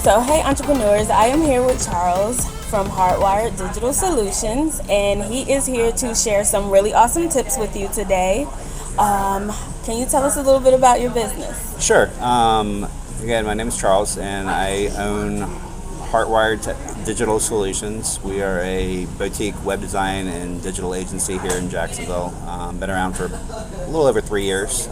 So, hey entrepreneurs, I am here with Charles from Hardwired Digital Solutions, and he is here to share some really awesome tips with you today. Can you tell us a little bit about your business? Sure. Again, my name is Charles, and I own Hardwired Digital Solutions. We are a boutique web design and digital agency here in Jacksonville. Been around for a little over 3 years.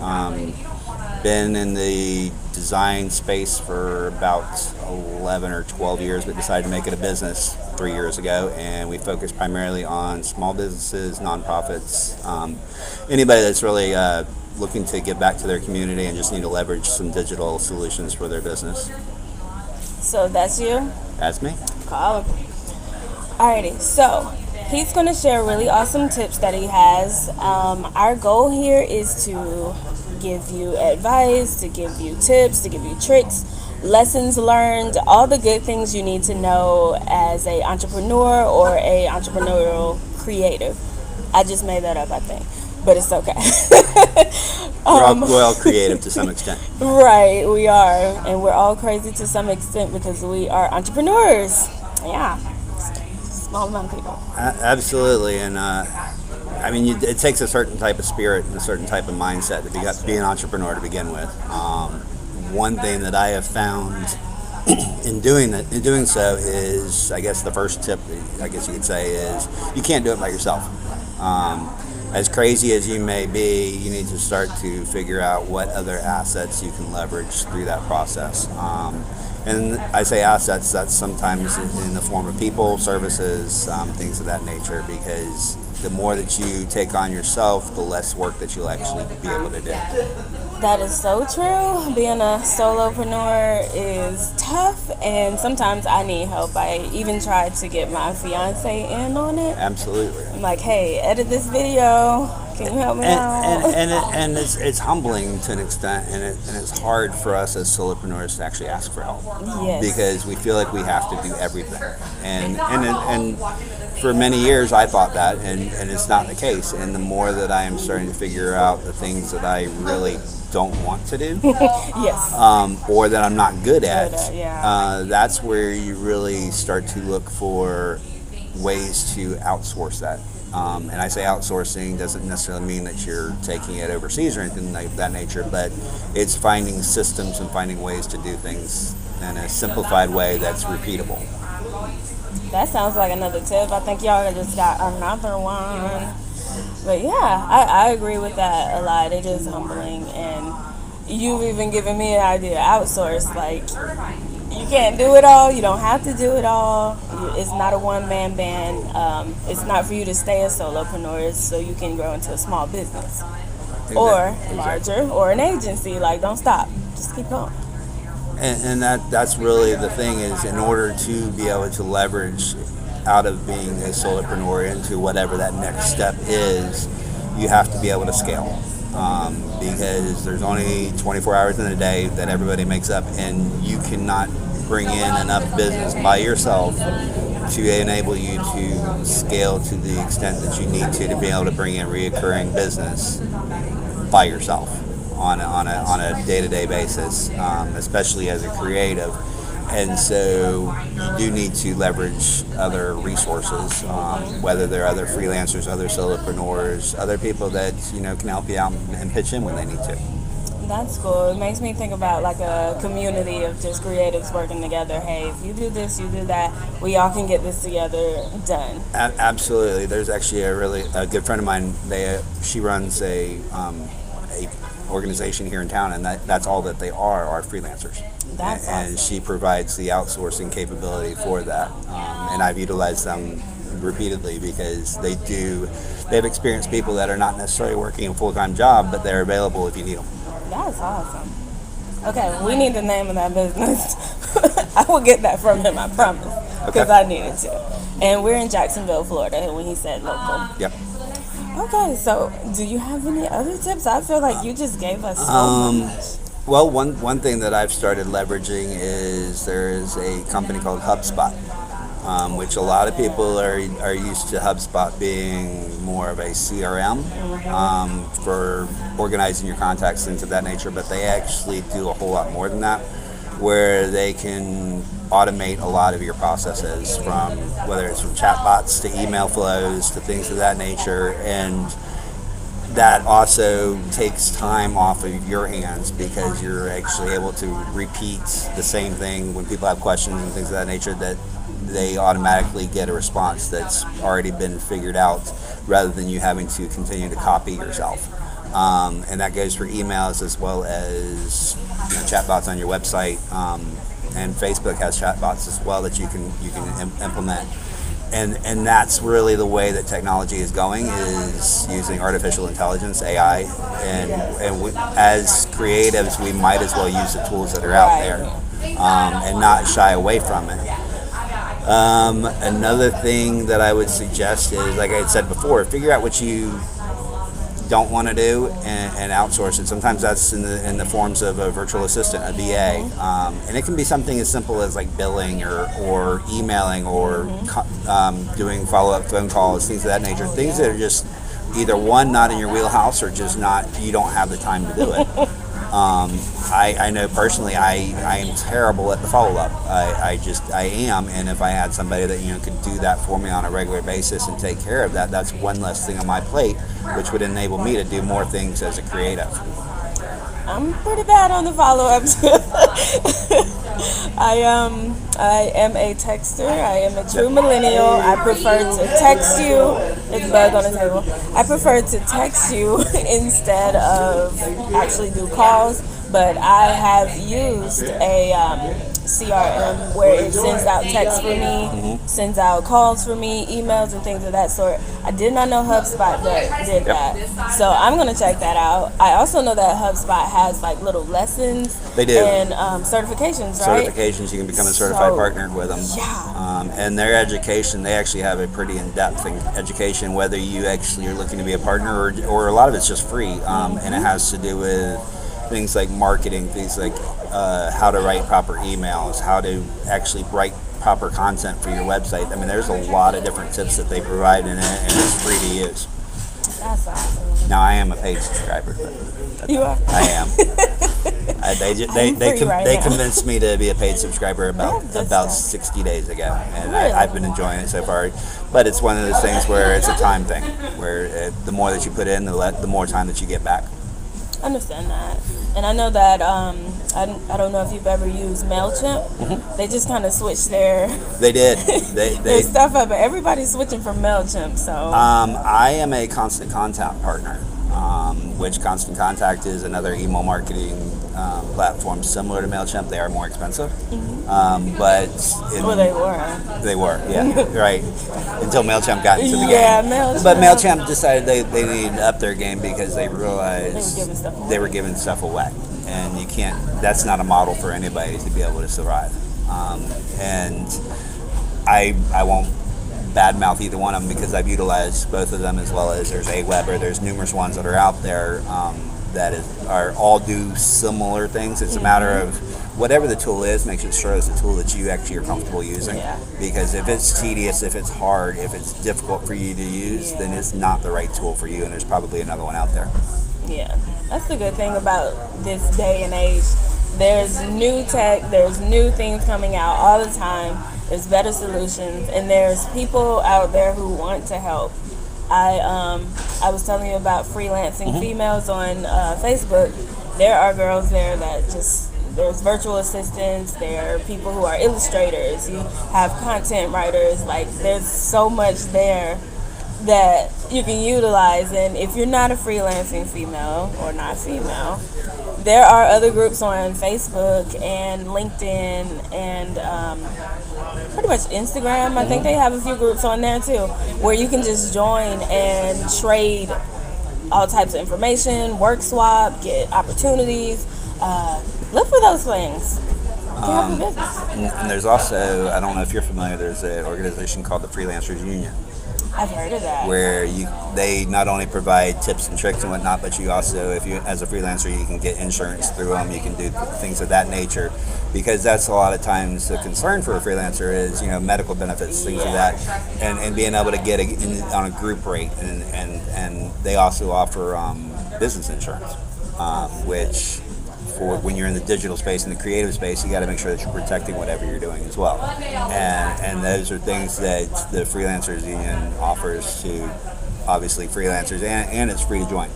Been in the design space for about 11 or 12 years, but decided to make it a business 3 years ago, and we focus primarily on small businesses, nonprofits, anybody that's really looking to give back to their community and just need to leverage some digital solutions for their business. So that's you? That's me. Call him. Alrighty, so he's going to share really awesome tips that he has. Our goal here is to give you advice, to give you tips, to give you tricks, lessons learned, all the good things you need to know as a entrepreneur or a entrepreneurial creative. I just made that up, I think, but it's okay. We're all creative to some extent. Right, we are, and we're all crazy to some extent because we are entrepreneurs. Yeah, small amount of people. Absolutely, and it takes a certain type of spirit and a certain type of mindset to be an entrepreneur to begin with. One thing that I have found in doing so is, I guess the first tip, I guess you could say, is you can't do it by yourself. As crazy as you may be, you need to start to figure out what other assets you can leverage through that process. And I say assets, that's sometimes in the form of people, services, things of that nature, because the more that you take on yourself, the less work that you'll actually be able to do. That is so true. Being a solopreneur is tough, and sometimes I need help. I even tried to get my fiance in on it. Absolutely. I'm like, hey, edit this video. Can you help me out? And it's humbling to an extent, and it's hard for us as solopreneurs to actually ask for help. Yes. Because we feel like we have to do everything. And for many years I thought that, and it's not the case. And the more that I am starting to figure out the things that I really don't want to do, yes, or that I'm not good at, that's where you really start to look for ways to outsource that. And I say outsourcing doesn't necessarily mean that you're taking it overseas or anything like that nature, but it's finding systems and finding ways to do things in a simplified way that's repeatable. That sounds like another tip. I think y'all just got another one. But yeah, I agree with that a lot. It is humbling, and you've even given me an idea to outsource. Like, you can't do it all. You don't have to do it all. It's not a one-man band. It's not for you to stay a solopreneur. It's so you can grow into a small business. Exactly. Or larger, or an agency. Like, don't stop. Just keep going. And that's really the thing, is in order to be able to leverage out of being a solopreneur into whatever that next step is, you have to be able to scale. Because there's only 24 hours in a day that everybody makes up, and you cannot bring in enough business by yourself to enable you to scale to the extent that you need to be able to bring in reoccurring business by yourself on a day-to-day basis, especially as a creative. And so you do need to leverage other resources, whether they're other freelancers, other solopreneurs, other people that can help you out and pitch in when they need to. That's cool. It makes me think about like a community of just creatives working together. Hey, if you do this, you do that, we all can get this together done. Absolutely. There's actually a good friend of mine. She runs a organization here in town, and that's all that they are freelancers. That's and awesome. She provides the outsourcing capability for that, and I've utilized them repeatedly because they've experienced people that are not necessarily working a full-time job, but they're available if you need them. That's awesome. Okay, we need the name of that business. I will get that from him, I promise, because I needed to. And we're in Jacksonville, Florida, when he said local. Yep. Okay, so do you have any other tips? I feel like you just gave us so much. Well, one thing that I've started leveraging is there is a company called HubSpot, which a lot of people are used to HubSpot being more of a CRM for organizing your contacts, things of that nature, but they actually do a whole lot more than that. where they can automate a lot of your processes, from whether it's from chatbots to email flows to things of that nature. And that also takes time off of your hands, because you're actually able to repeat the same thing when people have questions and things of that nature, that they automatically get a response that's already been figured out, rather than you having to continue to copy yourself. And that goes for emails as well as chatbots on your website. And Facebook has chatbots as well that you can implement. And that's really the way that technology is going, is using artificial intelligence, AI, and as creatives, we might as well use the tools that are out there, and not shy away from it. Another thing that I would suggest is, like I had said before, figure out what you don't want to do and outsource it. Sometimes that's in the forms of a virtual assistant, a VA, and it can be something as simple as like billing or emailing or doing follow-up phone calls, things of that nature. Things that are just either one, not in your wheelhouse, or just not, you don't have the time to do it. I know personally I am terrible at the follow-up. I am, and if I had somebody that could do that for me on a regular basis and take care of that, that's one less thing on my plate, which would enable me to do more things as a creative. I'm pretty bad on the follow-ups. I am a texter. I am a true millennial. I prefer to text you. There's a bug on the table. I prefer to text you instead of actually do calls. But I have used a CRM where it sends out texts for me, sends out calls for me, emails and things of that sort. I did not know HubSpot did that. So I'm going to check that out. I also know that HubSpot has like little lessons. They do. And certifications, right? Certifications, you can become a certified partner with them. Yeah. And their education, they actually have a pretty in-depth education, whether you actually are looking to be a partner or a lot of it's just free. And it has to do with things like marketing, things like how to write proper emails, how to actually write proper content for your website. I mean, there's a lot of different tips that they provide in it, and it's free to use. That's awesome. Now, I am a paid subscriber. But You are? I am. They convinced me to be a paid subscriber about 60 days ago, and Really? I've been enjoying it so far. But it's one of those things where it's a time thing, where the more that you put in, the more time that you get back. I understand that. And I know that, I don't know if you've ever used MailChimp. They just kind of switched their They did. their stuff up. But everybody's switching from MailChimp, so. I am a Constant Contact partner, which Constant Contact is another email marketing platform similar to MailChimp. They are more expensive. But they were, yeah, right. Until MailChimp got into the game. Yeah, MailChimp. But MailChimp decided they needed to up their game because they realized they were giving stuff away. And you can't, that's not a model for anybody to be able to survive. And I won't badmouth either one of them because I've utilized both of them, as well as there's Aweber. There's numerous ones that are out there that are all do similar things. It's a matter of whatever the tool is, make sure it's a tool that you actually are comfortable using. Yeah. Because if it's tedious, if it's hard, if it's difficult for you to use, then it's not the right tool for you, and there's probably another one out there. Yeah, that's the good thing about this day and age. There's new tech, there's new things coming out all the time. There's better solutions, and there's people out there who want to help. I was telling you about freelancing females on Facebook. There are girls there that there's virtual assistants, there are people who are illustrators, you have content writers, like there's so much there that you can utilize. And if you're not a freelancing female or not female, there are other groups on Facebook and LinkedIn and pretty much Instagram. I think they have a few groups on there too, where you can just join and trade all types of information, work swap, get opportunities. Look for those things. And there's also, I don't know if you're familiar, there's an organization called the Freelancers Union. I've heard of that. Where they not only provide tips and tricks and whatnot, but you also, if you as a freelancer, you can get insurance through them. You can do things of that nature, because that's a lot of times the concern for a freelancer is medical benefits, things of that, and being able to get on a group rate, and they also offer business insurance, which for when you're in the digital space and the creative space, you got to make sure that you're protecting whatever you're doing as well. And those are things that the Freelancers Union offers to obviously freelancers, and it's free to join.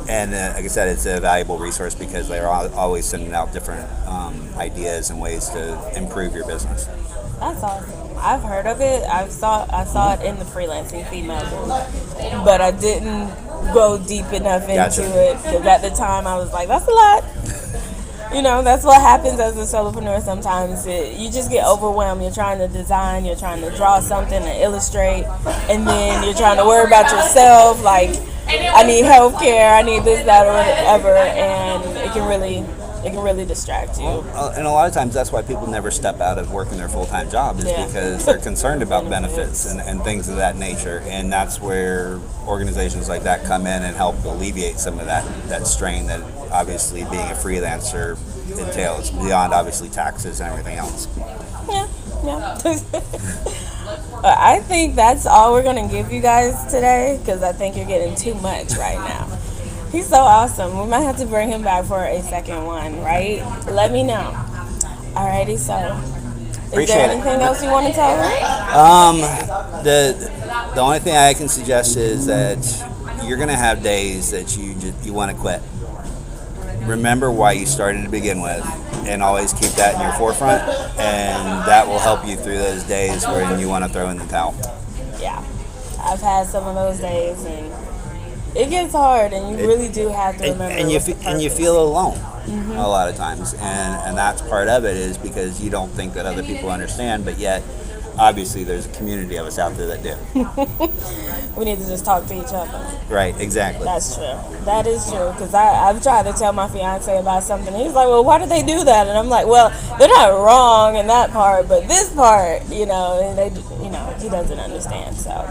And like I said, it's a valuable resource because they're always sending out different ideas and ways to improve your business. That's awesome. I've heard of it. I saw it in the freelancing female group, but I didn't go deep enough into Gotcha. it because at the time I was like, that's a lot. You know, that's what happens as a solopreneur sometimes. You just get overwhelmed. You're trying to design, you're trying to draw something and illustrate, and then you're trying to worry about yourself. Like, I need health care, I need this, that, or whatever, and it can really distract you. And a lot of times that's why people never step out of working their full-time job is because they're concerned about benefits and things of that nature. And that's where organizations like that come in and help alleviate some of that strain that obviously being a freelancer entails, beyond obviously taxes and everything else. Yeah. I think that's all we're going to give you guys today because I think you're getting too much right now. He's so awesome. We might have to bring him back for a second one, right? Let me know. Alrighty, so is there anything else you want to tell us? The only thing I can suggest is that you're going to have days that you want to quit. Remember why you started to begin with, and always keep that in your forefront, and that will help you through those days where you want to throw in the towel. Yeah, I've had some of those days, and it gets hard, and you really do have to remember. And you feel alone a lot of times, and that's part of it is because you don't think that other people understand, but yet obviously there's a community of us out there that do. We need to just talk to each other. Right, exactly. That's true. That is true. Because I've tried to tell my fiance about something. He's like, well, why do they do that? And I'm like, well, they're not wrong in that part, but this part, and he doesn't understand. So.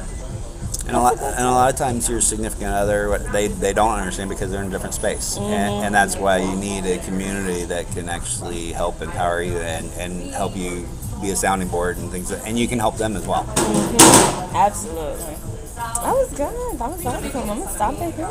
And a lot of times your significant other, they don't understand because they're in a different space. And that's why you need a community that can actually help empower you and help you be a sounding board and things, and you can help them as well. Absolutely. That was good. That was awesome. I'm going to stop it here.